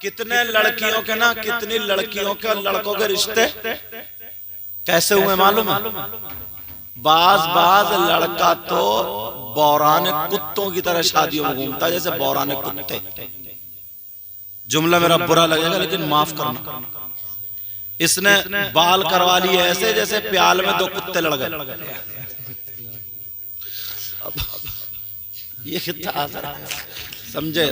कितने लड़कियों के ना, कितनी लड़कियों के और लड़कों के रिश्ते कैसे हुए मालूम है? बाज लड़का तो बौराने कुत्तों की तरह शादियों में घूमता है, जैसे बौराने कुत्ते। जुमला मेरा बुरा लगेगा लेकिन माफ करना। इसने बाल करवा लिए ऐसे जैसे प्याल में दो कुत्ते लड़ गए। ये कितना समझे?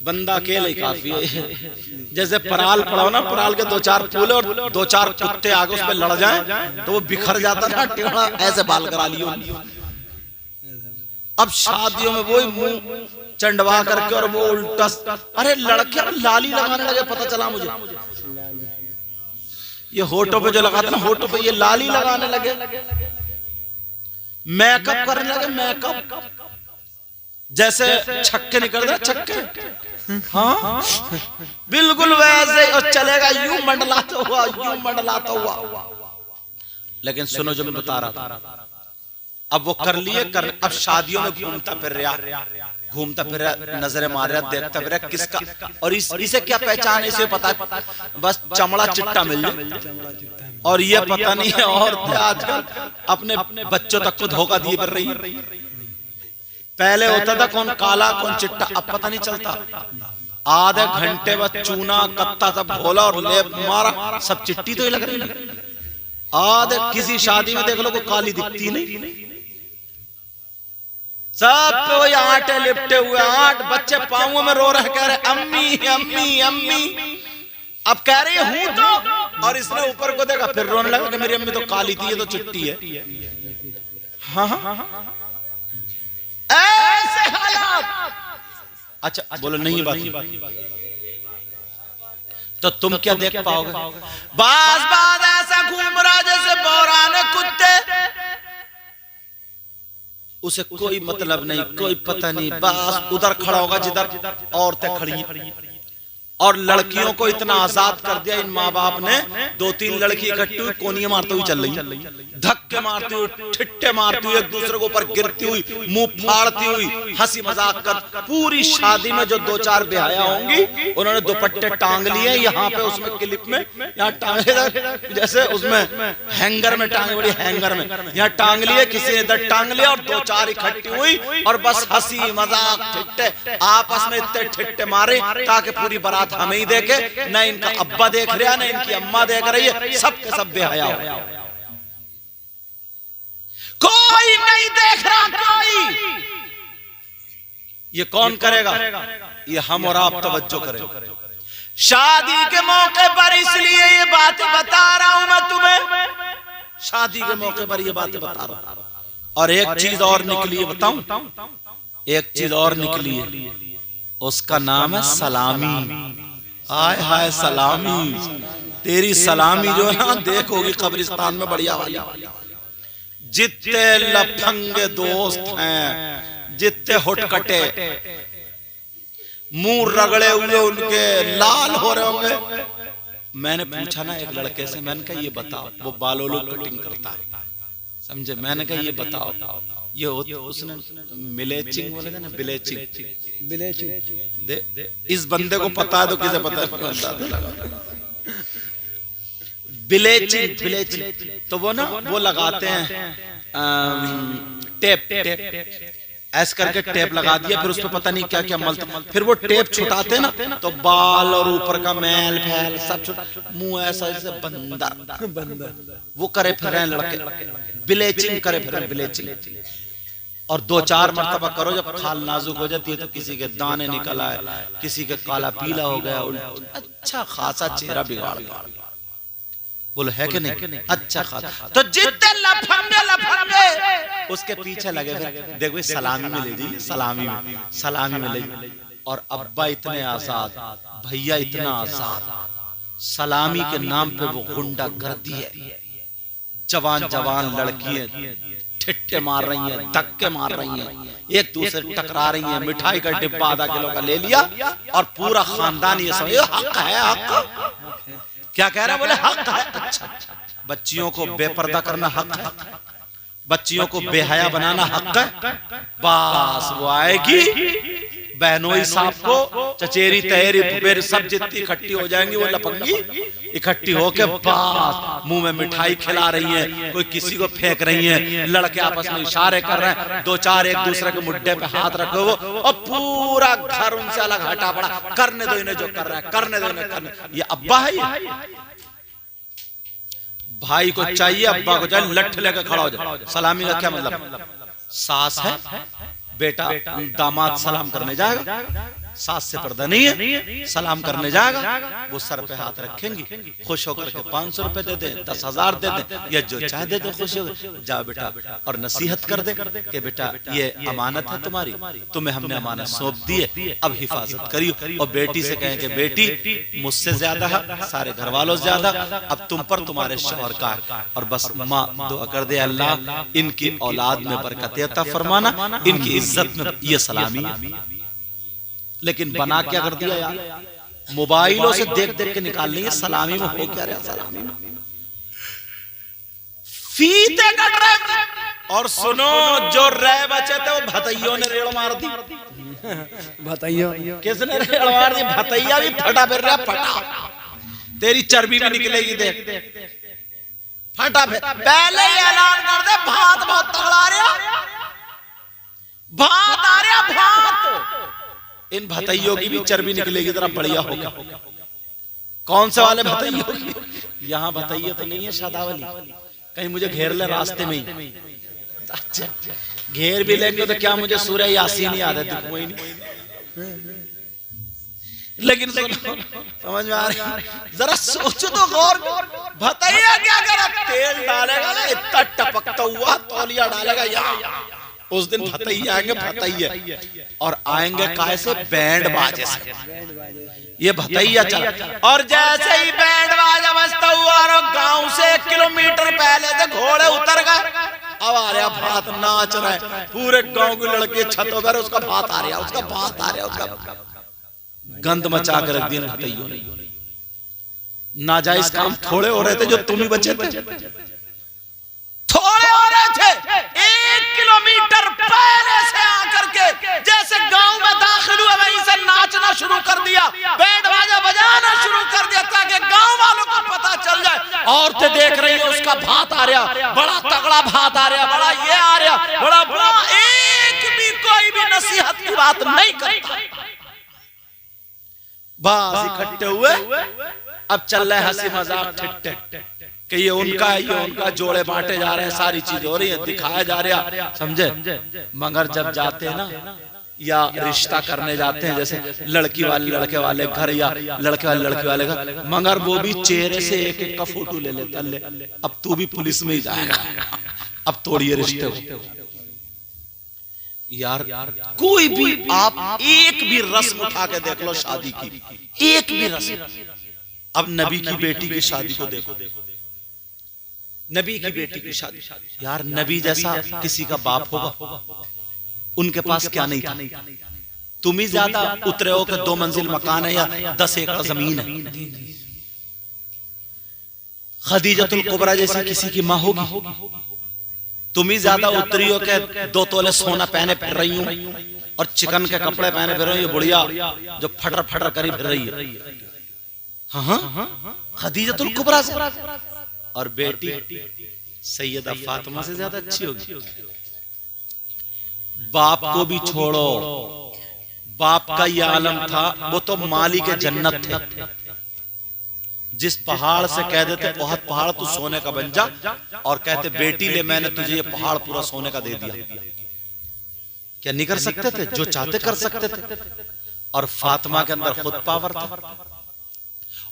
बंदा अकेले काफी है। जैसे पराल पड़ाओ ना, पराल के दो चार फूले और दो चार कुत्ते आगे उस पे लड़ जाएं तो वो बिखर जाता ना टेढ़ा, ऐसे बाल करा लियो। अब शादियों में वही मुंह चंडवा करके और वो उल्टा। अरे लड़के लाली लगाने लगे, पता चला मुझे। ये होठों पे जो लगाते ना, होठों पे ये लाली लगाने लगे, मेकअप करने लगे। मेकअप जैसे छक्के निकल रहे, छक्के। हाँ बिल्कुल वैसे। और चलेगा यूं मंडलाता हुआ, यूं मंडलाता हुआ। लेकिन सुनो जो मैं बता रहा था, अब वो कर लिए कर। अब शादियों में घूमता फिर रहा, नजरें मार रहा, देखता फिर रहा किसका। और इसे क्या पहचान है? इसे पता है बस चमड़ा चिट्टा मिल जाए। और ये पता नहीं है औरतें आजकल अपने बच्चों तक को धोखा दिए कर रही है। पहले होता था कौन काला कौन चिट्टा, अब पता नहीं चलता। आधे घंटे बाद चूना कत्ता सब घोला और लेप मारा, सब चिट्टी तो ही लग रही है। आधे किसी शादी में देख लो कोई काली दिखती नहीं, सब पे वही आटे लिपटे हुए। 8 बच्चे पांवों में रो रहे, कह रहे अम्मी अम्मी अम्मी। अब कह रही हूं तो, और इसने ऊपर को देखा फिर रोने लगा कि मेरी अम्मी तो काली थी, ये तो चिट्टी है। हाँ ऐसे हालात। अच्छा बोलो नहीं बात तो तुम क्या देख पाओगे? बाज ऐसा घूम रहा जैसे बौराने कुत्ते। उसे कोई मतलब नहीं, कोई पता नहीं, बस उधर खड़ा होगा जिधर औरतें खड़ी हैं। और लड़कियों को इतना आजाद कर दिया इन माँ बाप ने। 2-3 लड़की इकट्ठी हुई, कोनियां मारती हुई चल रही, धक्के मारती हुई, ठिट्टे मारती हुई, एक दूसरे के ऊपर गिरती हुई, मुंह फाड़ती हुई, हंसी मजाक कर। पूरी शादी में जो 2-4 बेहया होंगी, उन्होंने दुपट्टे टांग लिए यहाँ पे, उसमें क्लिप में यहाँ टांगे, जैसे उसमें हैंगर में टांगे, बड़ी हैंगर में यहाँ टांग लिए, किसी ने इधर टांग लिया, और 2-4 इकट्ठी हुई और बस हंसी मजाक ठिट्टे आपस में इतने ठिट्टे मारे ताकि पूरी बारात हमें ही देखे। न इनका अब्बा देख रहा, न इनकी अम्मा देख रही है, सब के सब बेहया हो। कोई नहीं देख रहा, कोई। ये कौन करेगा? ये हम और आप तवज्जो करें। शादी के मौके पर इसलिए ये बातें बता रहा हूं मैं तुम्हें, शादी के मौके पर ये बातें बता रहा हूं। और एक चीज और निकली है, बताऊं? एक चीज और निकली है, उसका नाम है सलामी। हाय हाय सलामी। तेरी सलामी जो है ना, देखोगी कब्रिस्तान में बढ़िया वाली। जितने लफंगे दोस्त हैं, जितने हुटकटे, मुंह रगड़े हुए उनके लाल हो रहे होंगे। मैंने पूछा ना एक लड़के से, मैंने कहा ये बताओ, वो बालों कटिंग करता है, समझे? मैंने कहा ये बताओ, ये उसने मिलेचिंग बोले ना, बिलेचिंग। इस बंदे को पता है तो किसे पता है? बिलेचिंग तो वो ना वो लगाते हैं टेप ऐसे करके टेप लगा दिया, फिर उस पर पता नहीं क्या क्या मलता, फिर वो टेप छुटाते ना तो बाल और ऊपर का मैल फैल सब छुटा, मुंह ऐसा जैसे बंदर वो करे फिर रहे लड़के, बिलेचिंग करे फिर बिलेचिंग। और 2-4 मरतबा करो, जब खाल नाजुक हो जाती है तो किसी के दाने निकल आए, किसी के काला पीला हो गया, अच्छा खासा चेहरा बिगाड़ गया। बोलो है कि नहीं? अच्छा खासा। तो जितने लफंगे उसके पीछे लगे, फिर देखो सलामी में ले दी, सलामी में ले। और अब्बा इतने आजाद, भैया इतना आजाद, सलामी के नाम पे वो गुंडा गर्दी है। जवान लड़कियां ठिट्टे मार रही हैं, धक्के मार रही हैं, एक दूसरे टकरा रही हैं। मिठाई का डिब्बा आधा किलो का ले लिया और पूरा खानदान ये समझो हक है, हक क्या कह रहा है? बोले हक है। अच्छा, बच्चियों को बेपर्दा करना हक है, बच्चियों को बेहया बनाना हक है। बस वो आएगी बहनोई साहब को चचेरी तहेरी फुफेरी सब जितनी इकट्ठी हो जाएंगी वो लपंगी इकट्ठी होके बस मुंह में मिठाई खिला रही है, कोई किसी को फेंक रही है, लड़के आपस में इशारे कर रहे हैं, दो चार एक दूसरे के मुड्ढे पे हाथ रखे वो, और पूरा घर उनसे अलग हटा पड़ा, करने दो इन्हें जो कर रहा है, करने दो इन्हें करने। ये अब्बा है, भाई को चाहिए अब्बा को चाहिए लठ लेकर खड़ा हो जाए। सलामी का क्या मतलब? सास है, बेटा दामाद सलाम करने जाएगा, सास से पर्दा नहीं है, सलाम करने जाएगा, वो सर पे हाथ रखेंगी, खुश होकर के 500 रुपए दे दे, 10,000 दे दे, या जो चाहे दे दे, खुश होकर जा बेटा, और नसीहत कर दे कि बेटा ये अमानत है तुम्हारी, तुम्हें हमने अमानत सौंप दी है, अब हिफाजत करियो। और बेटी से कहें कि बेटी मुझसे ज्यादा है, सारे घर वालों से ज्यादा, अब तुम पर तुम्हारे शौहर का है, और बस माँ दुआ कर दे अल्लाह इनकी औलाद में बरकत अता फरमाना, इनकी इज्जत में। ये सलामी है। लेकिन बना क्या कर दिया यार, मोबाइलों से देख देख के निकाल लेंगे। सलामी में हो क्या रहा? सलामी में फीते कट रहे। और सुनो, जो रह बचे थे वो भतैयों ने रेड़ मार दी। भतैया किसने रेड़ मार दी? भतैया भी फटा फिर रहा, फटा, तेरी चर्बी भी निकलेगी देख, फटा फिर। पहले ही ऐलान कर दे, भात बहुत तगड़ा आ रहा, भात आ रहा, भात। इन भतैयों की भी चर्बी निकलेगी, जरा बढ़िया होगा। कौन से वाले भतैयों की? यहाँ भतैया तो नहीं है शादावली, कहीं मुझे घेर ले रास्ते में ही। अच्छा, घेर भी लेंगे तो क्या मुझे सूरह यासीन याद है? दिखूं ही नहीं। लेकिन समझ में आ रहा है? जरा सोचो तो गौर, भतैया क्या करा? तेल डालेगा ना, इतना टपकता हुआ तौलिया डालेगा यहाँ। उस दिन भतैया आएंगे, भतैया, और आएंगे काहे से? बैंड बाजे से। ये भतैया चला, और जैसे ही बैंड बाजा बजता हुआ और गांव से 1 किलोमीटर पहले से घोड़े उतर गए, अब आ रहा भात, नाच रहा है, पूरे गांव के लड़के छतों पर, उसका भात आ रहा, उसका भात आ रहा, उसका गंद मचा कर रख दिया भतैयों ने। नाजायज काम थोड़े हो रहे थे जो तुम ही बचे थे, थोड़े हो रहे थे। 1 किलोमीटर पहले से आकर के जैसे गांव में दाखिल हुए, वहीं से नाचना शुरू कर दिया, बैंड बाजा बजाना शुरू कर दिया, ताकि गांव वालों को पता चल जाए। औरतें देख रही है, उसका भात आ रहा, बड़ा तगड़ा भात आ रहा, बड़ा ये आ रहा, बड़ा बड़ा। एक भी कोई भी नसीहत की बात नहीं करता, बस इकट्ठे हुए। अब चल रहा है हंसी मजाक, ठिट्ठे कि ये उनका है, ये उनका, जोड़े बांटे जा रहे हैं, सारी चीज हो रही है, दिखाया जा रहा, समझे? मगर जब जाते हैं ना, या रिश्ता करने जाते हैं, जैसे लड़की वाले लड़के वाले घर, या लड़के वाले लड़की वाले घर, मगर वो भी चेहरे से एक एक का फोटो ले लेता, ले अब तू भी पुलिस में ही जाएगा, अब तोड़िए रिश्ते हो। यार कोई भी आप एक भी रस्म उठा के देख लो शादी की, एक भी रस्म। अब नबी की बेटी की शादी को देखो, नबी की बेटी की शादी, यार नबी जैसा किसी का बाप होगा? उनके पास क्या नहीं था? तुम ही ज्यादा उतरे हो कि 2 मंजिल मकान है या 10 एकड़ जमीन है। खदीजतुल कुबरा जैसी किसी की माँ होगी? तुम ही ज्यादा उतरी हो के 2 तोले सोना पहने फिर रही हूं, और चिकन के कपड़े पहने फिर रही हूं, बुढ़िया जो फटर फटर करी फिर रही है। हाँ, खदीजतुल कुबरा से। और बेटी सैयदा फातिमा से ज्यादा अच्छी होगी। बाप को भी छोड़ो, बाप का ये आलम था, वो तो मालिक जन्नत थे। जिस पहाड़ से कह देते बहुत पहाड़ तू सोने का बन जा, और कहते बेटी ले मैंने तुझे ये पहाड़ पूरा सोने का दे दिया, क्या नहीं कर सकते थे? जो चाहते कर सकते थे। और फातिमा के अंदर खुद पावर था।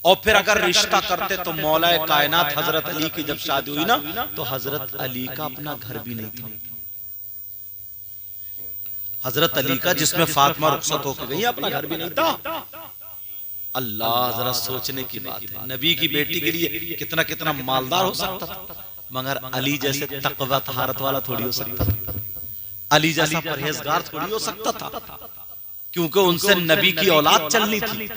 और फिर अगर रिश्ता करते तो मौलाए कायनात हजरत अली की जब शादी हुई ना, तो हजरत अली का अपना घर भी नहीं था। हजरत अली का, जिसमें फातिमा रुखसत होकर गई, अपना घर भी नहीं था। अल्लाह, जरा सोचने की बात है। नबी की बेटी के लिए कितना कितना मालदार हो सकता था, मगर अली जैसे तकवा तहारत वाला थोड़ी हो सकता था, अली जैसा परहेजगार थोड़ी हो सकता था, क्योंकि उनसे नबी की औलाद चलनी थी,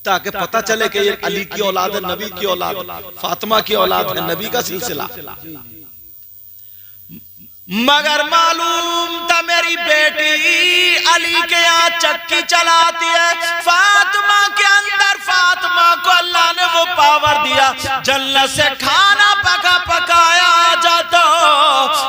ताकि पता चले कि ये अली की औलाद है, नबी की औलाद, फातिमा की औलाद है, नबी का सिलसिला। मगर मालूम था मेरी बेटी अली के यहाँ चक्की चलाती है। फातिमा के अंदर फातिमा को अल्लाह ने वो पावर दिया, जन्नत से खाना पकाया जाता,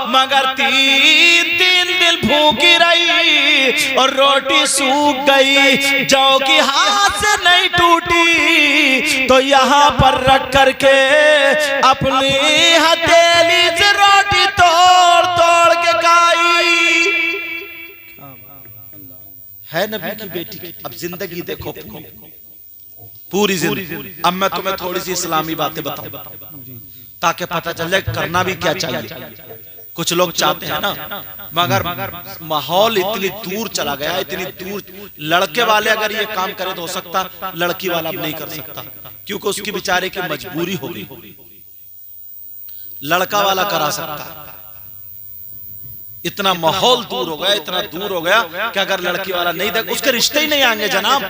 मगर 3 दिन भूखी रही और रोटी सूख गई, जौ की हाथ से नहीं टूटी तो यहाँ पर रख करके अपनी हथेली से रोटी तोड़ के खाई। है नबी की बेटी की। अब जिंदगी देखो पूरी जिंदगी। अब मैं तुम्हें थोड़ी सी इस्लामी बातें बताऊं ताकि पता चल जाए करना भी क्या चाहिए। कुछ लोग चाहते हैं ना, मगर माहौल इतनी दूर चला गया, इतनी दूर। लड़के वाले अगर ये काम करे तो हो सकता, लड़की वाला अब नहीं कर सकता क्योंकि उसकी बेचारे की मजबूरी हो गई। लड़का वाला करा सकता है। इतना माहौल दूर हो गया, इतना दूर हो गया कि अगर लड़की वाला नहीं देख, उसके रिश्ते ही नहीं आएंगे जनाब।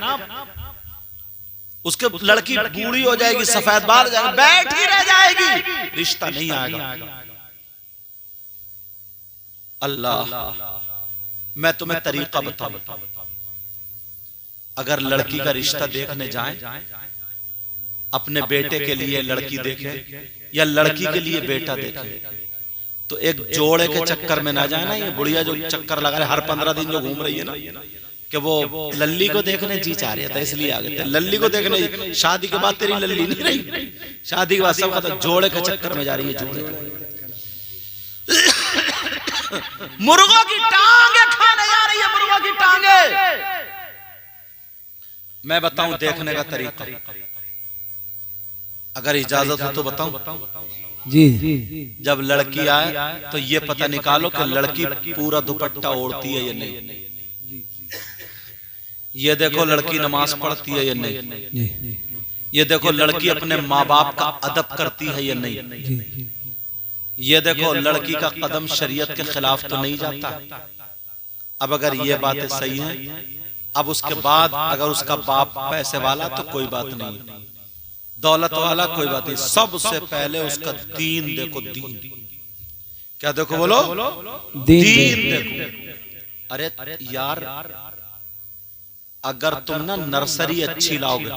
उसके लड़की बूढ़ी हो जाएगी, सफेद बाल हो जाएगा, बैठी रह जाएगी, रिश्ता नहीं आएगा। अल्लाह, मैं तुम्हें तरीका बताऊं। अगर लड़की का रिश्ता देखने जाएं, अपने बेटे के लिए लड़की देखे या लड़की के लिए बेटा देखे, तो एक जोड़े के चक्कर में ना जाए ना। ये बुढ़िया जो चक्कर लगा रहे हर 15 दिन जो घूम रही है ना, कि वो लल्ली को देखने जी चाह रही है, इसलिए आ गए थे लल्ली को देखने। शादी के बाद तेरी लल्ली नहीं रही, शादी के बाद सब खत्म, जोड़े के चक्कर में जा रही है। जोड़े मुर्गों की टांगे खाने जा रही है, मुर्गों की टांगे। मैं बताऊं देखने का तरीका, अगर इजाजत हो तो बताऊं जी। जब लड़की आए तो ये पता निकालो कि लड़की पूरा दुपट्टा ओढ़ती है या नहीं। ये देखो लड़की नमाज पढ़ती है या नहीं। ये देखो लड़की अपने माँ बाप का अदब करती है या नहीं। ये देखो लड़की का कदम शरीयत के खिलाफ तो नहीं जाता। अब अगर ये बातें सही हैं, अब उसके बाद अगर उसका बाप पैसे वाला तो कोई बात नहीं, दौलत वाला कोई बात नहीं, सबसे पहले उसका दीन देखो। दीन क्या देखो, बोलो दीन देखो। अरे यार, अगर तुम ना नर्सरी अच्छी लाओगे,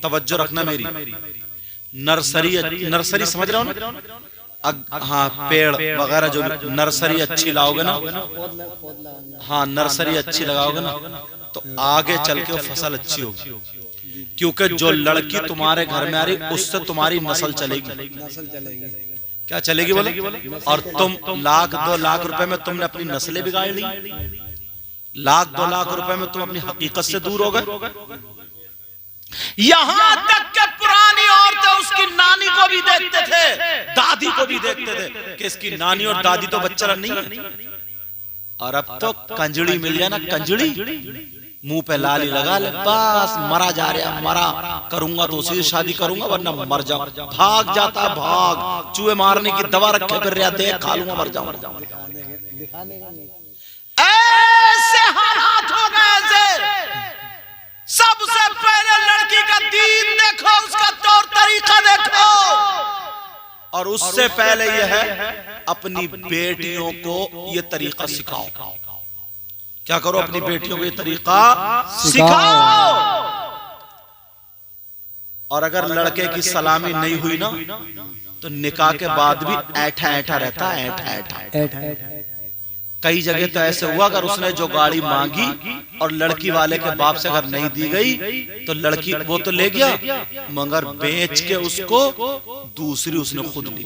तवज्जो रखना मेरी, नर्सरी समझ रहे हो ना? हाँ, पेड़ वगैरह जो नर्सरी अच्छी लाओगे ना, हाँ नर्सरी अच्छी लगाओगे ना, तो आगे चल के फसल अच्छी होगी। क्योंकि जो लड़की तुम्हारे घर में आ रही, उससे तुम्हारी नस्ल चलेगी। क्या चलेगी बोले? और तुम 1-2 लाख रुपए में तुमने अपनी नस्लें बिगाड़ ली। 1-2 लाख रुपए में तुम अपनी हकीकत से दूर हो गए। यहां तक के पुरानी औरतें उसकी नानी को भी देखते थे, दादी को भी देखते थे कि इसकी नानी और दादी तो बच्चा नहीं है। और अब तो कंजड़ी मिल जाए ना, कंजड़ी मुंह पे लाली लगा ले, बस मरा जा रहा, मरा करूंगा तो उसी से शादी करूंगा वरना मर जाऊं। भाग जाता, भाग चूहे मारने की दवा रखे फिर रहा, देख खा लूंगा मर जाऊं। ऐसे हालात हो गए। सबसे पहले लड़की का दीन देखो, उसका तौर तरीका देखो, और उससे पहले यह है अपनी बेटियों को यह तरीका सिखाओ। क्या करो, अपनी बेटियों को ये तरीका सिखाओ। और अगर लड़के की सलामी नहीं हुई ना, तो निकाह के बाद भी ऐठा ऐठा रहता है, ऐठा ऐठा। कई जगह तो ऐसे हुआ, अगर उसने जो गाड़ी मांगी और लड़की वाले के बाप से अगर नहीं दी गई तो लड़की वो तो ले गया, मगर बेच के उसको दूसरी उसने खुद ली।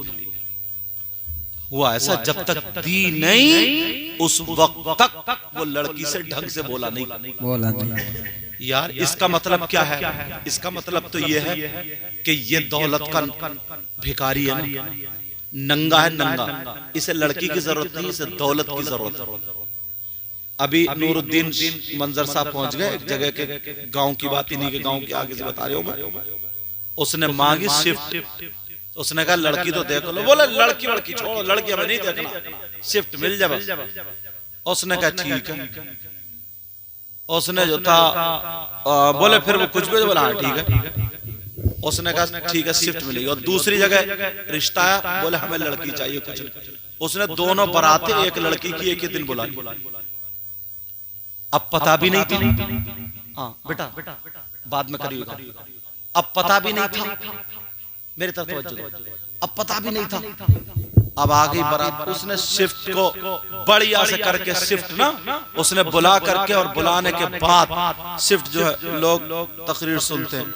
हुआ ऐसा, जब तक दी नहीं उस वक्त तक वो लड़की से ढंग से बोला नहीं। यार इसका मतलब क्या है? इसका मतलब तो ये है कि ये दौलत का भिखारी है ना, नंगा है, नंगा। इसे लड़की की जरूरत नहीं, इसे दौलत की जरूरत है। अभी नूरुद्दीन मंजर साहब पहुंच गए एक जगह के, गांव की बात, इन्हीं के गांव के आगे से बता रहे हो मैं। उसने मांगी शिफ्ट, उसने कहा लड़की तो देख लो। बोले लड़की वड़की छोड़ो, लड़की हमें नहीं देखना, शिफ्ट मिल जाए बस। उसने कहा ठीक है। उसने जो था बोले फिर वो कुछ भी बोला हाँ ठीक है। उसने कहा ठीक है शिफ्ट मिलेगी। और दूसरी जगह रिश्ता आया, बोले हमें लड़की चाहिए कुछ। उसने दोनों बारातें एक लड़की की एक ही दिन बुलाई। अब पता भी नहीं था, हाँ बेटा बाद में करिएगा, अब पता भी नहीं था, मेरी तरफ तवज्जो दो, अब पता भी नहीं था। अब आ गई बारात, उसने शिफ्ट को बढ़िया से करके शिफ्ट ना उसने बुला करके, और बुलाने के बाद शिफ्ट जो है लोग तकरीर सुनते हैं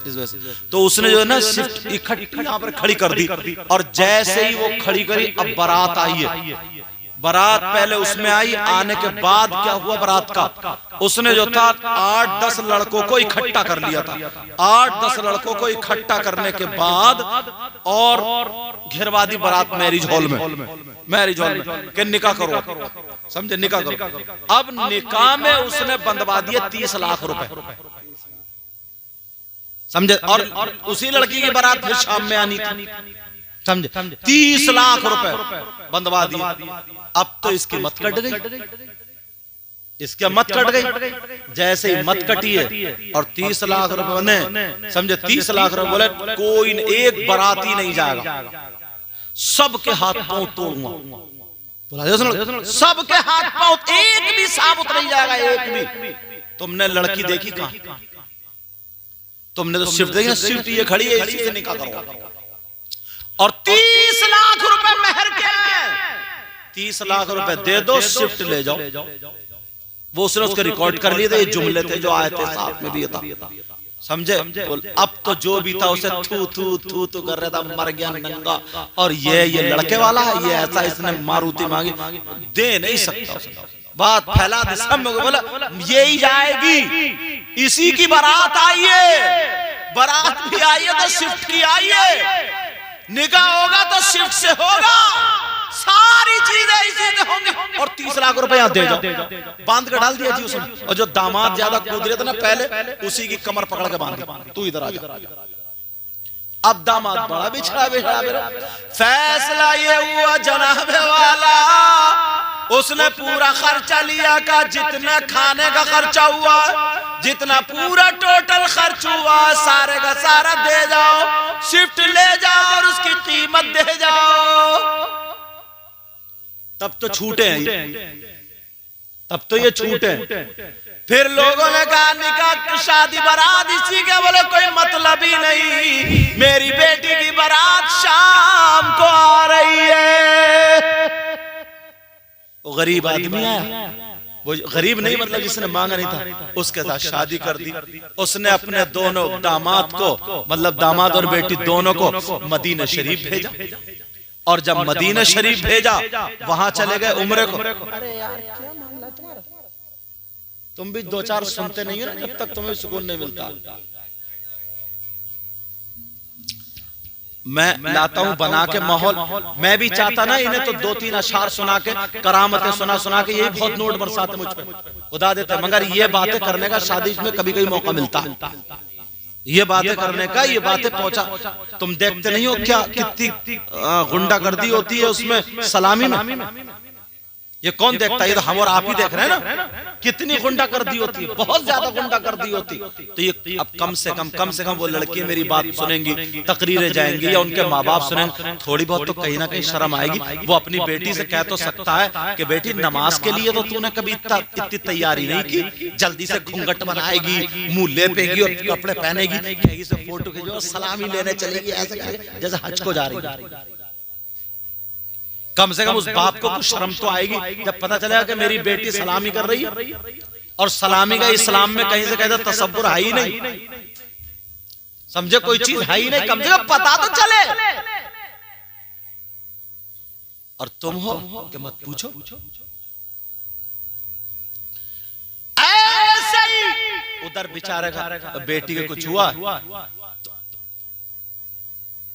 इस वजह से, तो उसने जो है ना शिफ्ट इकट्ठी यहाँ पर खड़ी कर दी। और जैसे ही वो खड़ी करी, अब बारात आई है। बारात पहले उसमें आई, आने के बाद क्या हुआ बारात का, उसने जो था 8-10 लड़कों को इकट्ठा कर लिया था। 8-10 लड़कों को इकट्ठा करने के बाद और घिरवा दी बारात मैरिज हॉल में कि निकाह करो, समझे, निकाह करो। अब निकाह में उसने बंधवा दिए 30 लाख रुपए, समझे, और उसी लड़की की बारात फिर शाम में आनी थी, समझे, 30 लाख रुपए बंधवा दिए। अब तो इसकी मत कट गई, इसके मत कट गई। जैसे ही मत कटी है और 30 लाख रुपए बने, समझे, 30 लाख रुपए बोले कोई एक बाराती नहीं जाएगा, सबके हाथ पांव तोड़ूंगा, बोला सबके हाथ पांव, एक भी साबुत नहीं जाएगा, एक भी। तुमने लड़की देखी कहां? तुमने तो शिफ्ट देखी, शिफ्ट ये खड़ी है, इसी से निकाह करो। और 30 लाख रुपए मेहर के, 30 लाख रुपए दे दो, शिफ्ट ले जाओ। वो उसने उसके रिकॉर्ड कर लिए थे, ये जुमले थे जो आए थे, साथ में भी था, समझे। अब तो जो भी था उसे थू थू थू थू कर रहा था, मर गया नंगा। और ये लड़के वाला है, ये ऐसा, इसने मारुति मांगी, दे नहीं सकता। बात फैला दी सब में, बोला यही जाएगी, इसी की बारात आई है, बारात भी आई है तो शिफ्ट की आई है, निकाह होगा तो शिफ्ट से होगा, सारी चीजें इसी से होंगी। और 30 लाख रुपए यहाँ दे जाओ, बांध कर डाल दिया जी उसने। और जो दामाद ज्यादा कूद रहे थे ना पहले, उसी की कमर पकड़ के बांध, तू इधर आ जा। अब दामाद बड़ा बिछड़ा फैसला ये हुआ जनाबे वाला, उसने पूरा खर्चा लिया का, जितना खाने का खर्चा हुआ, जितना पूरा टोटल खर्च हुआ, सारे का सारा दे जाओ, शिफ्ट ले जाओ और उसकी कीमत दे जाओ। तब तो छूटे हैं, तब तो ये छूटे। फिर लोगों ने कहा निकाह शादी बारात इसी के, बोले कोई मतलब ही नहीं, मेरी बेटी की बारात शाम को आ रही है। वो गरीब आदमी आया, वो गरीब नहीं मतलब जिसने मांगा नहीं था, उसके साथ शादी कर दी। उसने अपने दोनों दामाद को, मतलब दामाद और बेटी दोनों को मदीना शरीफ भेजा। और जब मदीना शरीफ भेजा, वहां चले गए उम्रे को। अरे यार क्या मामला तुम्हारा, तुम भी 2-4 सुनते नहीं हो ना, जब तक तुम्हें सुकून नहीं मिलता। मैं लाता हूं बना के माहौल, मैं भी चाहता ना इन्हें तो 2-3 अशार सुना के, करामतें सुना के, यही बहुत नोट बरसाते मुझ पे, खुदा देता है। मगर ये बातें करने का शादी में कभी कभी मौका मिलता है, ये बातें करने का, ये बातें पहुंचा। तुम देखते नहीं हो क्या कितनी गुंडागर्दी होती है उसमें, सलामी में। ये कौन देखता है? ये तो हम और आप ही देख रहे हैं ना, कितनी गुंडागर्दी होती है, बहुत ज्यादा गुंडागर्दी होती। तो ये अब कम से कम वो लड़की मेरी बात सुनेंगी, तकरीरें जाएंगी, या उनके माँ बाप सुनेंगे, थोड़ी बहुत तो कहीं ना कहीं शर्म आएगी। वो अपनी बेटी से कह तो सकता है कि बेटी नमाज के लिए तो तूने कभी इतनी तैयारी नहीं की, जल्दी से घूंघट बनाएगी, मुंह लेपेगी और कपड़े पहनेगी, कहीं से फोटो खींचो, सलामी लेने चलेगी, ऐसे जैसे हज को जा रही है। कम से कम उस बाप को कुछ शर्म तो आएगी जब पता चलेगा कि मेरी बेटी सलामी कर रही है। और सलामी का इस्लाम में कहीं से कहते तसव्वुर है ही नहीं, समझे, कोई चीज है ही नहीं, कम से कम पता तो चले। और तुम हो कि मत पूछो, ऐसे ही उधर बेचारे का बेटी के कुछ हुआ,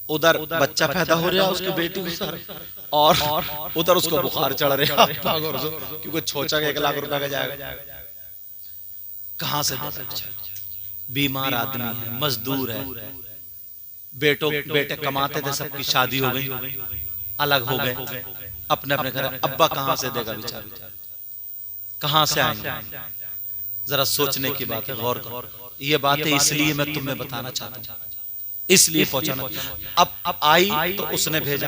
उधर बच्चा पैदा हो रहा है उसकी बेटी के साथ, और उधर उसको बुखार चढ़ रहा है, क्योंकि छोचा के 1 लाख रुपए का जाएगा, कहां से बीमार आदमी है, मजदूर है, बेटे कमाते थे, सबकी शादी हो गई, अलग हो गए, अपने अपने घर, अब्बा कहां से देगा बेचारा, कहां से आएंगे? जरा सोचने की बात है, गौर करो। ये बातें इसलिए मैं तुम्हें बताना चाहता हूं, इसलिए पहुंचाना। अब आई तो उसने भेजा,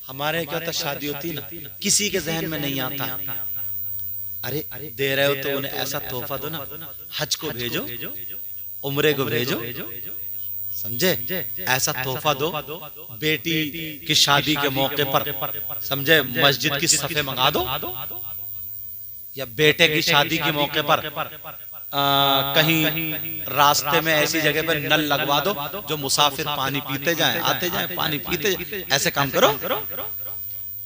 हमारे क्या होता, शादी होती ना, किसी के जहन में नहीं आता, अरे दे रहे हो तो उन्हें ऐसा तोहफा दो ना, हज को भेजो, उम्रे को भेजो, समझे, ऐसा तोहफा दो, बेटी की शादी के मौके पर, समझे, मस्जिद की सफे मंगा दो, या बेटे की शादी के मौके पर कहीं रास्ते में ऐसी जगह पर नल लगवा दो जो मुसाफिर पानी पीते जाएं, आते जाएं, पानी पीते जाएं। ऐसे काम करो।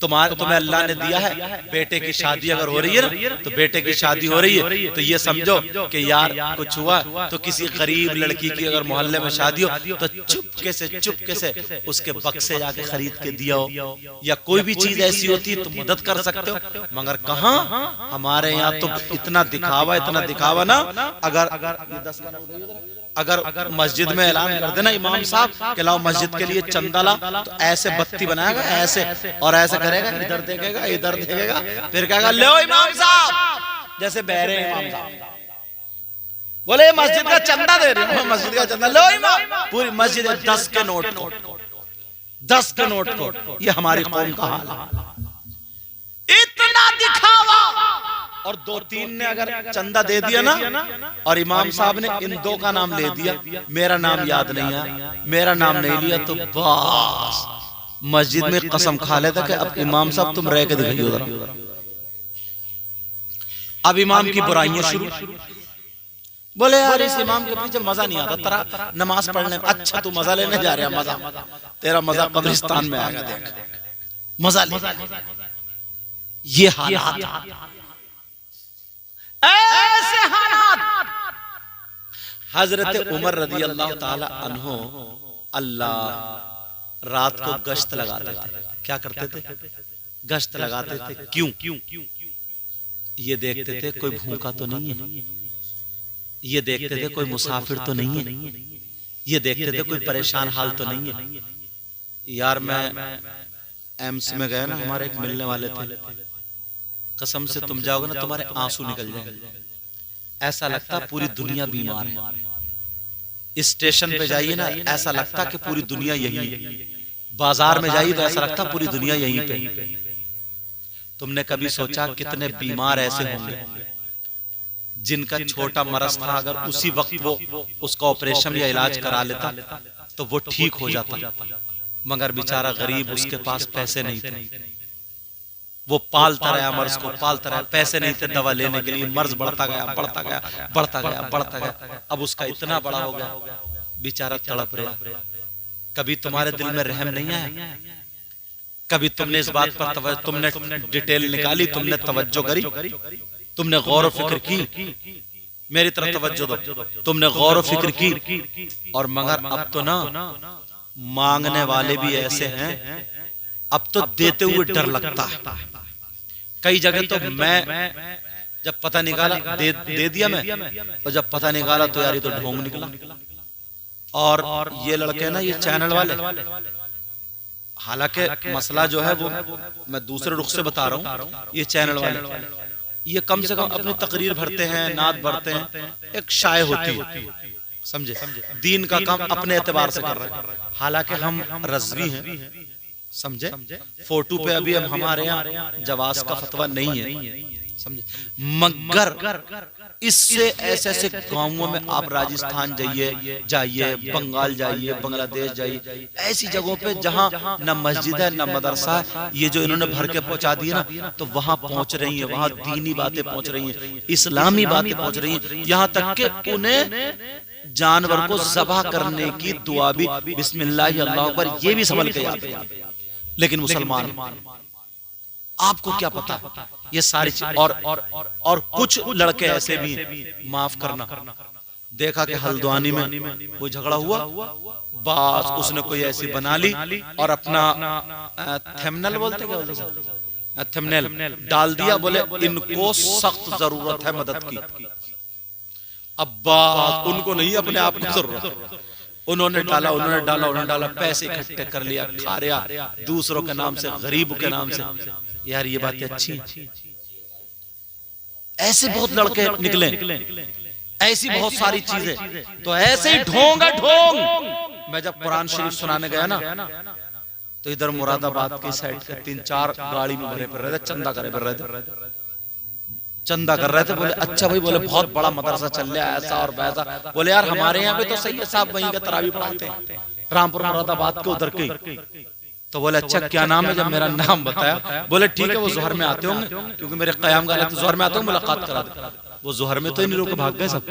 तुम्हें अल्लाह ने दिया है, बेटे की शादी अगर हो रही है ना, तो बेटे की शादी हो रही है तो ये समझो कि यार कुछ हुआ तो किसी गरीब लड़की की अगर मोहल्ले में शादी हो तो चुपके से उसके बक्से जाके खरीद के दिया हो, या कोई भी चीज ऐसी होती है तो मदद कर सकते हो। मगर कहाँ हमारे यहाँ तो इतना दिखावा ना, अगर मस्जिद में ऐलान कर देना इमाम साहब कि लाओ मस्जिद के लिए चंदा ला, तो ऐसे बत्ती बनाएगा ऐसे और ऐसे करेगा, इधर देखेगा, फिर कहेगा लो इमाम साहब, जैसे बहरे इमाम साहब बोले मस्जिद का चंदा दे रहे हो, मस्जिद का चंदा लो इमाम, पूरी मस्जिद 10 के नोट को। ये हमारी कौम का हाल है, इतना दिखावा। और 2-3 ने अगर चंदा दे दिया ना, और इमाम साहब ने इन 2 का नाम ले दिया, मेरा नाम याद नहीं आया, मेरा नाम नहीं लिया, तो बस मस्जिद में कसम खा लेता कि अब इमाम साहब तुम रह के दिखाइए उधर। अब इमाम की बुराइयां शुरू, बोले यार इस इमाम के पीछे मजा नहीं आता, तेरा नमाज पढ़ने में। अच्छा तू मजा लेने जा रहा है, मजा तेरा मजा कब्रिस्तान में आएगा, देख मजा ले। ये हालात, ऐसे हालात। हजरत उमर रज़ी अल्लाह ताला अन्हो अल्लाह रात को गश्त लगाते थे। क्या करते थे? गश्त लगाते थे। क्यों? ये देखते थे कोई भूखा तो नहीं है, ये देखते थे कोई मुसाफिर तो नहीं है, ये देखते थे कोई परेशान हाल तो नहीं है। यार मैं एम्स में गया ना, हमारे एक मिलने वाले थे, कसम से तुम जाओगे ना तुम्हारे आंसू निकल जाएंगे, ऐसा लगता पूरी दुनिया बीमार है। स्टेशन पे जाइए ना, ऐसा लगता कि पूरी दुनिया यही है। बाजार में जाइए तो ऐसा लगता पूरी दुनिया यहीं पे। तुमने कभी सोचा कितने बीमार ऐसे होंगे जिनका छोटा मरज था, अगर उसी वक्त वो उसका ऑपरेशन या इलाज करा लेता तो वो ठीक हो जाता, मगर बेचारा गरीब, उसके पास पैसे नहीं थे, वो पालता रहा मर्ज को, पालता रहा, पैसे नहीं थे दवा लेने के लिए, मर्ज बढ़ता गया। अब उसका इतना बड़ा हो गया, बेचारा तड़प रहा। कभी तुम्हारे दिल में रहम नहीं आया? कभी तुमने इस बात पर तुमने डिटेल निकाली, तुमने तवज्जो करी, तुमने गौर व फिक्र की? मेरी तरफ तवज्जो दो, तुमने गौर व फिक्र की? और मगर अब तो ना मांगने वाले भी ऐसे हैं, अब तो देते हुए डर लगता है। कई जगह तो मैं जब पता निकाला दे दिया मैं, और जब पता निकाला तो यार ये तो ढोंग निकला। और ये लड़के ना, ये चैनल वाले, हालांकि मसला जो है वो मैं दूसरे रुख से बता रहा हूँ, ये चैनल वाले ये कम से कम अपनी तकरीर भरते हैं, नात भरते हैं, एक शाय होती है, समझे, दीन का काम अपने एतबार से कर रहे हैं। हालांकि हम रज़वी हैं, समझे, फोटो पे अभी हम हमारे यहाँ जवाज का फतवा नहीं है, समझे, मगर इससे ऐसे ऐसे गांवों में आप राजस्थान जाइए, बंगाल जाइए, बांग्लादेश जाइए, ऐसी जगहों पे जहां न मस्जिद है न मदरसा है, ये जो इन्होंने भर के पहुंचा दिया ना, तो वहां पहुंच रही है, वहां दीनी बातें पहुंच रही हैं, इस्लामी बातें पहुंच रही हैं, यहाँ तक कि उन्हें जानवर को ज़बह करने की दुआ भी बिस्मिल्लाह अल्लाह अकबर ये भी समझ के आते हैं। लेकिन मुसलमान, आपको क्या पता ये सारी चीज। और कुछ लड़के ऐसे भी हैं, माफ करना, देखा कि हल्द्वानी में कोई झगड़ा हुआ, बस उसने कोई ऐसी बना ली और अपना थंबनेल बोलते क्या, थंबनेल डाल दिया, बोले इनको सख्त जरूरत है मदद की। अब बात उनको नहीं, अपने आप को जरूरत। उन्होंने डाला, पैसे इकट्ठे कर लिया, खा रहा दूसरों के नाम से, गरीब के नाम से। यार ये बातें अच्छी हैं। ऐसे बहुत लड़के निकले, ऐसी बहुत सारी चीजें, तो ऐसे ही ढोंग। मैं जब कुरान शरीफ सुनाने गया ना, तो इधर मुरादाबाद की साइड के 3-4 गाड़ी में भरे पर रहे थे, चंदा करे पर रहे थे, चंदा कर रहे थे। बोले अच्छा भाई, बोले बहुत बड़ा मदरसा चल रहा है ऐसा और वैसा। बोले यार हमारे यहाँ पे तो सही है साहब, वहीं का तरावी पढ़ाते हैं, रामपुर मुरादाबाद के उधर के। तो बोले अच्छा क्या नाम है? जब मेरा नाम बताया, बोले ठीक है वो जोहर में आते होंगे, क्योंकि मेरे कयाम गाला तो जोहर में आते होंगे, मुलाकात करा दे। वो जोहर में तो ही नहीं रोके, भाग गए सब।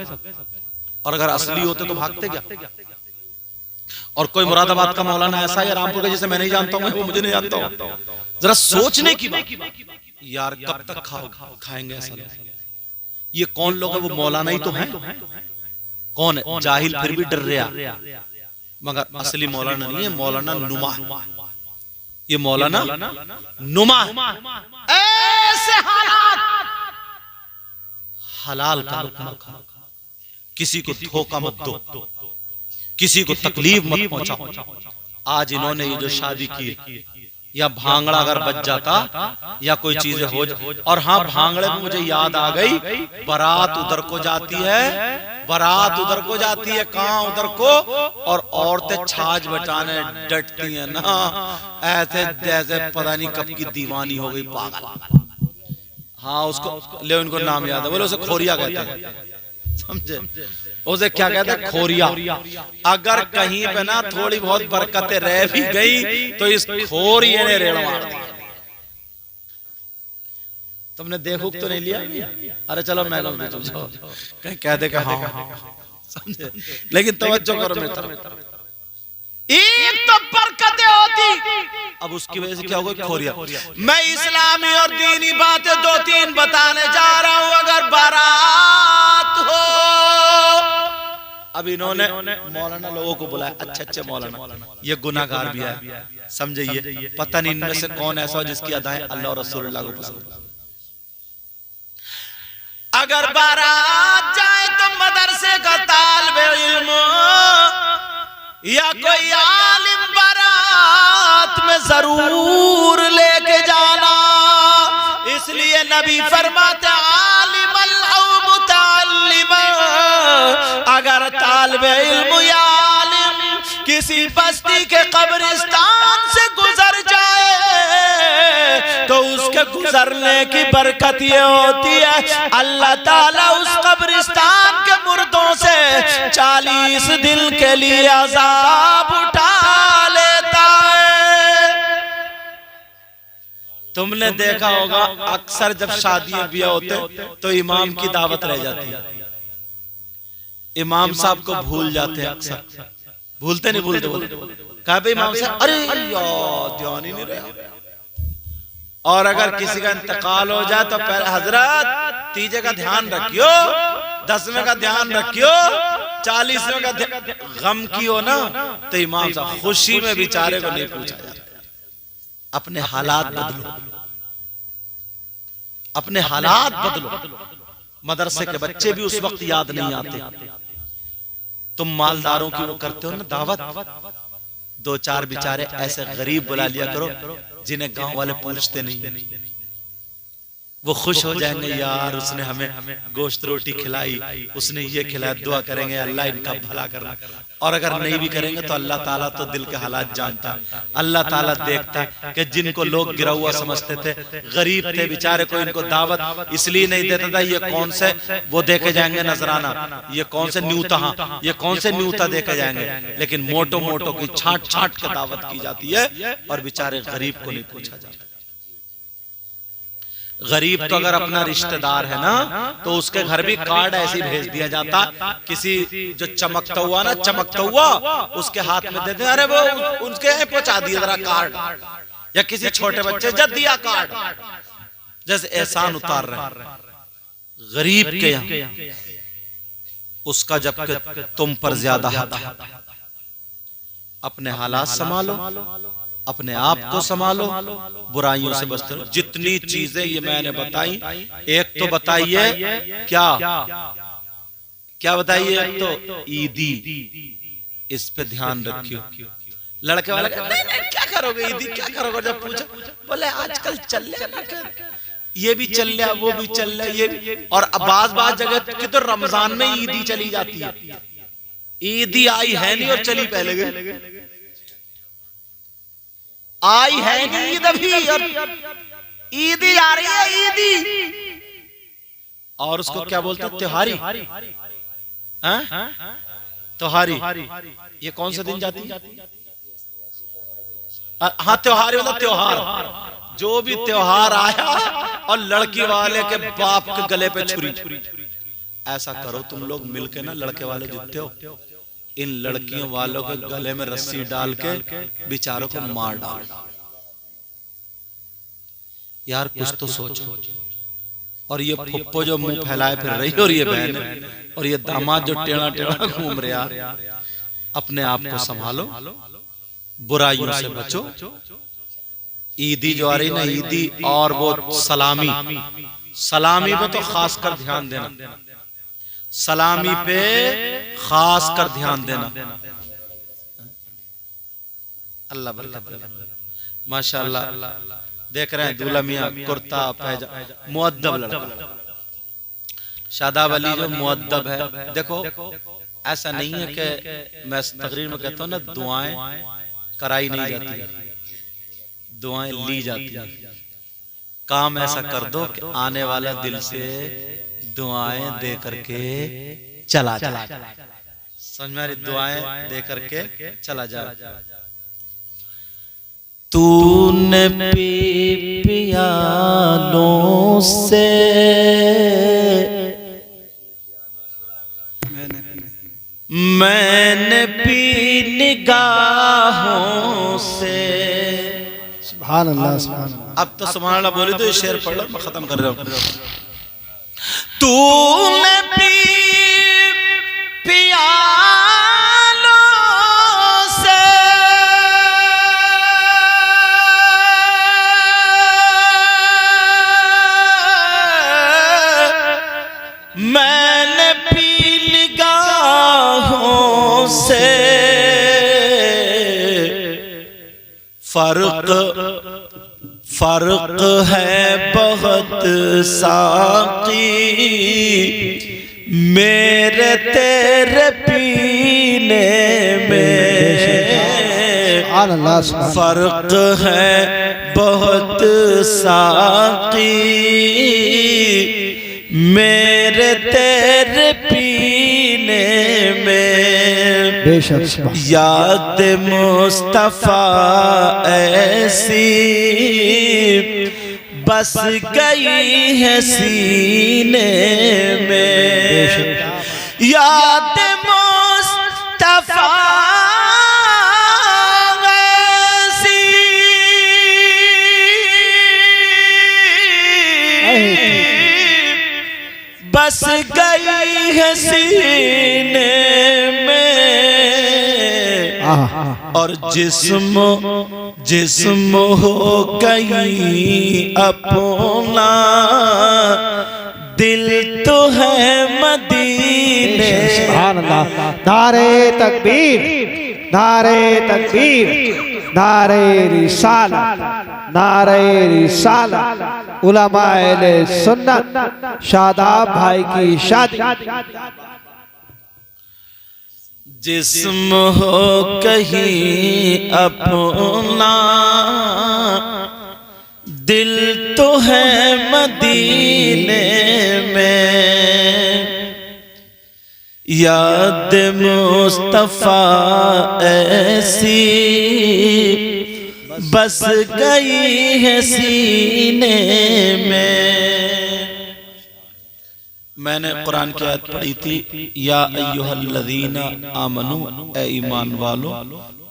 और अगर असली होते तो भागते क्या? और कोई मुरादाबाद का मौलाना ऐसा है रामपुर का जिसे मैं नहीं जानता हूँ, वो मुझे नहीं जानता हूँ। जरा सोचने की बात यार, कब तक खाएंगे ऐसा? ये कौन लोग है? वो मौलाना ही तो है। कौन है? जाहिल फिर भी डर रहा, मगर असली मौलाना नहीं है, मौलाना नुमा। ये मौलाना नुमा। ऐसे हालात, हलाल का लुक़्मा खाओ, किसी को धोखा मत दो, किसी को तकलीफ मत पहुंचाओ। आज इन्होंने ये जो शादी की, या भांगड़ा अगर बच जाता या कोई चीजें हो और हाँ, भांगड़े में मुझे याद आ गई, बारात उधर को जाती है, बारात उधर को जाती है, कहाँ उधर को, और औरतें छाछ बटाने डटती हैं ना, ऐसे जैसे पता नहीं कब की दीवानी हो गई, पागल। हाँ उसको ले, उनको नाम याद है, बोले उसे खोरिया कहते हैं, समझे? उसे क्या कहते हैं? खोरिया। अगर कहीं पे ना थोड़ी बहुत बरकतें रह भी गई तो इस खोरिये ने रेड़ मार दिया। तुमने देखो तो नहीं लिया? अरे चलो मैं कहीं कह दे कि हाँ, समझे? लेकिन तवज्जो करो मेरी तरफ, एक तो बरकतें होती, अब उसकी वजह से क्या होगा? खोरिया। मैं इस्लामी और दीनी बातें 2-3 बताने जा रहा हूं। अगर बारात हो, अब इन्होंने मौलाना लोगों को बुलाया, अच्छे मौलाना, ये गुनाहगार भी है, समझे? ये पता नहीं इनमें से कौन ऐसा हो जिसकी अदाएं अल्लाह और रसूलुल्लाह को पसंद। अगर बारात जाए तो मदरसे का तालिब इल्म या कोई आलिम बारात में जरूर लेके जाना। इसलिए नबी फरमाते आलिम औ मुतअल्लिम, अगर तालिब इल्म या आलिम किसी बस्ती के कब्रिस्तान से गुजर जाए तो उसके गुजरने की बरकत ये होती है, अल्लाह ताला उस कब्रिस्तान के मुर्दों से 40 दिन के लिए अजाब उठा लेता है। तुमने देखा होगा अक्सर जब शादियां ब्याह होते तो इमाम की दावत रह जाती है, इमाम साहब को भूल जाते हैं, अक्सर भूलते नहीं, भूलते कहा भाई इमाम साहब, अरे यार ध्यान ही नहीं रहा। और अगर किसी का इंतकाल हो जाए तो पहले हजरत 30 का ध्यान रखियो, 10वें का ध्यान रखियो, 40वें का गम की हो ना, तो इमाम साहब खुशी में बेचारे को नहीं पूछा जाता। अपने हालात बदलो, अपने हालात बदलो। मदरसे के बच्चे भी उस वक्त याद नहीं आते। तुम मालदारों की वो करते हो ना दावत, 2-4 बेचारे ऐसे गरीब बुला लिया करो जिन्हें गांव वाले पूछते नहीं, वो खुश हो जाएंगे, यार उसने हमें गोश्त रोटी खिलाई, उसने ये खिलाया, दुआ करेंगे अल्लाह इनका भला करना। और अगर नहीं भी करेंगे तो अल्लाह ताला तो दिल के हालात जानता है, अल्लाह ताला देखता है कि जिनको लोग गिरा हुआ समझते थे, गरीब थे बेचारे, को इनको दावत इसलिए नहीं देता था, ये कौन से वो देखे जाएंगे नजराना, ये कौन से न्यूता, ये कौन से न्यूता देखे जाएंगे, लेकिन मोटो मोटो की छाट छाट के दावत की जाती है और बेचारे गरीब को नहीं पूछा जाता। गरीब तो अगर अपना रिश्तेदार है ना तो उसके घर भी कार्ड ऐसे भेज दिया जाता, किसी जो चमकता हुआ ना, चमकता हुआ उसके हाथ में दे दे, अरे वो उसके यहाँ पहुंचा दिया जरा कार्ड, या किसी छोटे बच्चे जब दिया कार्ड, जैसे एहसान उतार रहे गरीब के यहाँ, उसका जबकि तुम पर ज्यादा हक है। अपने हालात संभालो, अपने आप को संभालो, बुराइयों से बचते रहो। जितनी चीजें ये मैंने बताई, एक तो बताइए क्या बताइए, एक तो ईदी, इस पे ध्यान रखियो। लड़के वाला नहीं, क्या करोगे ईदी, क्या करोगे, जब पूछो बोले आजकल चल रहा, ये भी चल रहा, वो भी चल रहा, ये भी। और बाज जगह की तो रमजान में ईदी चली जाती है, ईदी आई है नहीं और चली पहले गई। आई है नहीं ईद अभी, और ईदी आ रही है, ईदी। और उसको क्या बोलते हैं? त्योहारी। त्योहारी ये कौन से दिन जाती है? हाँ, त्योहारी मतलब त्योहार। जो भी त्योहार आया और लड़की वाले के बाप के गले पे छुरी। ऐसा करो तुम लोग मिलके ना, लड़के वाले जितते हो, इन लड़कियों वालों के गले में रस्सी डाल के बेचारों को मार डाल। यार कुछ तो सोचो। और ये फुप्पो जो मुंह फैलाए फिर रही, और ये बहन, और ये दामाद जो टेढ़ा टेढ़ा घूम रहा, अपने आप को संभालो, बुराइयों से बचो। ईदी जो आ रही ना, ईदी और वो सलामी, सलामी पे तो खासकर ध्यान देना, सलामी पे खासकर ध्यान देना। अल्लाह बरकत, माशाअल्लाह। देख रहे हैं दूल्हा मियां कुर्ता पैजामा, मुअद्दब लड़का, शादाब अली जो मुअद्दब है। देखो ऐसा नहीं है कि मैं तकरीर में कहता हूँ ना, दुआएं कराई नहीं जाती, दुआएं ली जाती है। काम ऐसा कर दो कि आने वाला दिल से दुआएं दे करके चला जाए। समझ में आ रही? दुआएं दे करके चला जाए। तूने पी पियालों से, मैंने पी निगाहों से। सुभान अल्लाह, सुभान अल्लाह। अब तो सुभान अल्लाह बोले तो ये शेर पढ़ लो, मैं खत्म कर रहा हूं। तूने पी पियालों से, मैंने पी निगाहों से। फर्क है बहुत साकी मेरे तेरे पीने में। फर्क है बहुत साकी मेरे तेरे पीने में। बेशक याद मुस्तफा ऐसी बस गई है सीने में। याद मुस्तफा ऐसी बस गई है सीने में। और जिस्म हो गई अपना, दिल तो है मदीने। सुभान अल्लाह। नारे तकबीर, नारे तकबीर, नारे रिसालत, नारे रिसालत। उलमाए सुन्नत शादाब भाई की शादी। जिस्म हो कहीं अपना, दिल तो है मदीने में। याद मुस्तफा ऐसी बस गई है सीने में। मैंने कुरान की आयत पढ़ी थी, या अय्युहल्लज़ीना आमनू, ए ईमान वालो,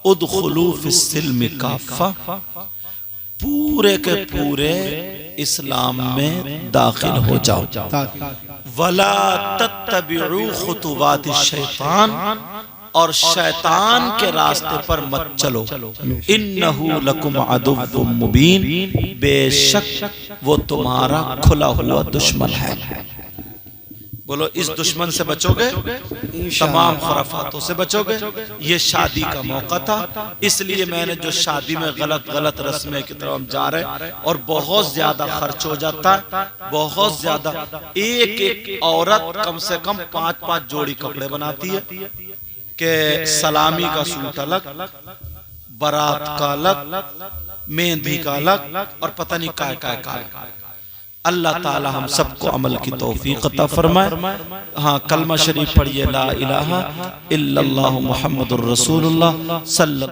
उदखुलू फिस्सिल्मि काफ़ा, पूरे के पूरे इस्लाम में दाखिल हो जाओ। वला तत्तबिउ खुतुवाति शैतान, और शैतान के रास्ते पर मत चलो। इन्नहु लकुम अदुव्वुम मुबीन, बेशक वो तुम्हारा खुला हुआ दुश्मन है। बोलो, इस दुश्मन से बचोगे, तमाम खुराफातों से बचोगे। ये शादी का मौका था, इसलिए मैंने जो शादी में गलत गलत रस्में की तरफ हम जा रहे, और बहुत ज्यादा खर्च हो जाता है, बहुत ज्यादा। एक एक औरत कम से कम 5-5 जोड़ी कपड़े बनाती है, कि सलामी का सूट अलग, बारात का अलग, मेहंदी का अलग और पता नहीं काय का अलग। अल्लाह ताला हम सबको अमल की तौफीक अता फरमाए। हाँ, कलमा शरीफ पढ़िए, ला इलाहा इल्लल्लाहु मुहम्मदुर रसूलुल्लाह सल्लल्लाहु